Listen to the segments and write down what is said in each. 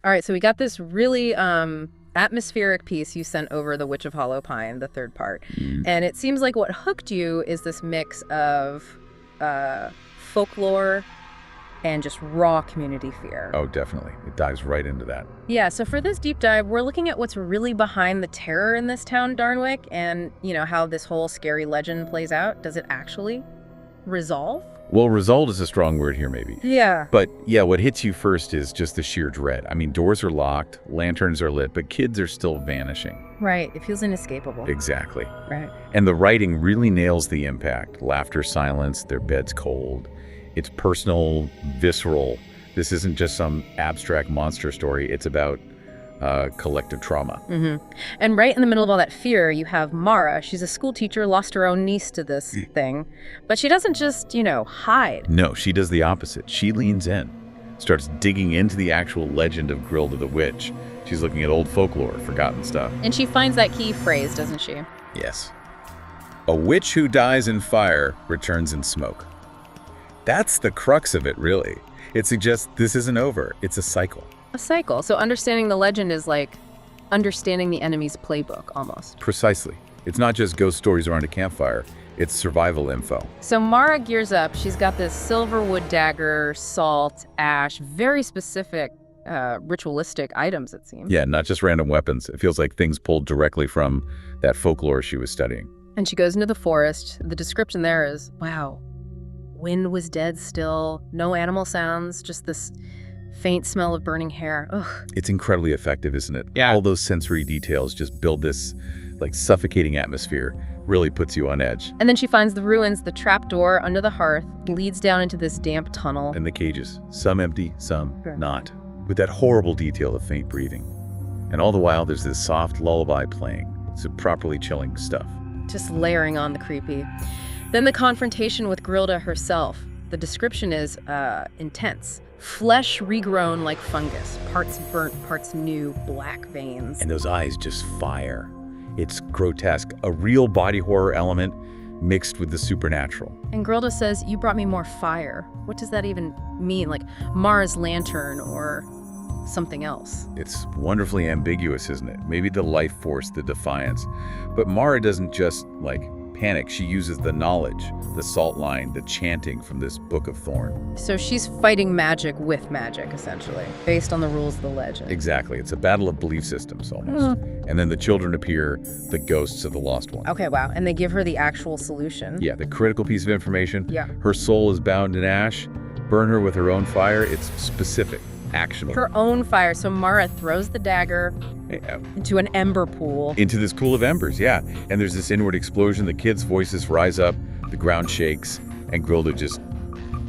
All right, so we got this really atmospheric piece you sent over, The Witch of Hollow Pine, the third part. And it seems like what hooked you is this mix of folklore and just raw community fear. Oh, definitely. It dives right into that. Yeah, so for this deep dive, we're looking at what's really behind the terror in this town, Darnwick, and, how this whole scary legend plays out. Does it actually resolve? Well, result is a strong word here, maybe. Yeah. But yeah, what hits you first is just the sheer dread. I mean, doors are locked, lanterns are lit, but kids are still vanishing. Right. It feels inescapable. Exactly. Right. And the writing really nails the impact. Laughter silenced, their beds cold. It's personal, visceral. This isn't just some abstract monster story. It's about collective trauma. And right in the middle of all that fear, you have Mara. She's a school teacher, lost her own niece to this thing. But she doesn't just, hide. No, she does the opposite. She leans in, starts digging into the actual legend of Grilda the witch. She's looking at old folklore, forgotten stuff. And she finds that key phrase, doesn't she? Yes. A witch who dies in fire returns in smoke. That's the crux of it, really. It suggests this isn't over. It's a cycle. A cycle. So understanding the legend is like understanding the enemy's playbook, almost. Precisely. It's not just ghost stories around a campfire. It's survival info. So Mara gears up. She's got this silverwood dagger, salt, ash, very specific ritualistic items, it seems. Yeah, not just random weapons. It feels like things pulled directly from that folklore she was studying. And she goes into the forest. The description there is, wow, wind was dead still, no animal sounds, just this faint smell of burning hair. Ugh. It's incredibly effective, isn't it? Yeah. All those sensory details just build this suffocating atmosphere, really puts you on edge. And then she finds the ruins, the trapdoor under the hearth leads down into this damp tunnel. And the cages, some empty, some not, with that horrible detail of faint breathing. And all the while there's this soft lullaby playing. It's properly chilling stuff. Just layering on the creepy. Then the confrontation with Grilda herself. The description is intense. Flesh regrown like fungus, parts burnt, parts new, black veins. And those eyes just fire. It's grotesque, a real body horror element mixed with the supernatural. And Grilda says, "You brought me more fire." What does that even mean? Like Mara's lantern or something else? It's wonderfully ambiguous, isn't it? Maybe the life force, the defiance. But Mara doesn't just, panic. She uses the knowledge, the salt line, the chanting from this Book of Thorn. So she's fighting magic with magic, essentially, based on the rules of the legend. Exactly. It's a battle of belief systems, almost. And then the children appear, the ghosts of the lost one. Okay, wow. And they give her the actual solution. Yeah, the critical piece of information. Yeah. Her soul is bound in ash. Burn her with her own fire. It's specific, actionable. Her own fire. So Mara throws the dagger into an ember pool. Into this pool of embers, yeah. And there's this inward explosion. The kids' voices rise up. The ground shakes. And Grilda just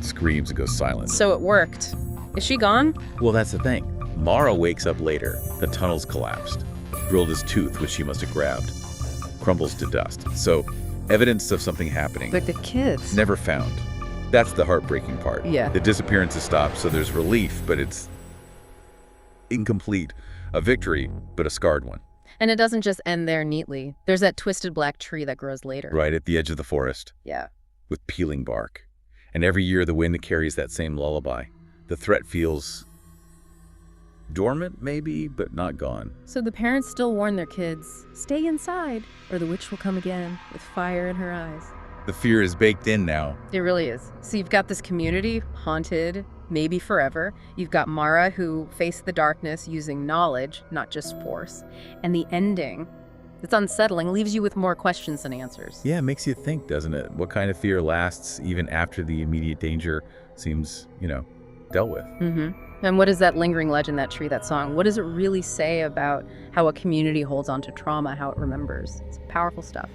screams and goes silent. So it worked. Is she gone? Well, that's the thing. Mara wakes up later. The tunnel's collapsed. Grilda's tooth, which she must have grabbed, crumbles to dust. So, evidence of something happening. But the kids. Never found. That's the heartbreaking part. Yeah. The disappearances stop, so there's relief, but it's incomplete. A victory, but a scarred one. And it doesn't just end there neatly. There's that twisted black tree that grows later. Right at the edge of the forest. Yeah. With peeling bark. And every year the wind carries that same lullaby. The threat feels dormant, maybe, but not gone. So the parents still warn their kids, stay inside, or the witch will come again with fire in her eyes. The fear is baked in now. It really is. So you've got this community, haunted, maybe forever. You've got Mara, who faced the darkness using knowledge, not just force. And the ending, it's unsettling, leaves you with more questions than answers. Yeah, it makes you think, doesn't it? What kind of fear lasts even after the immediate danger seems, dealt with? And what is that lingering legend, that tree, that song? What does it really say about how a community holds on to trauma, how it remembers? It's powerful stuff.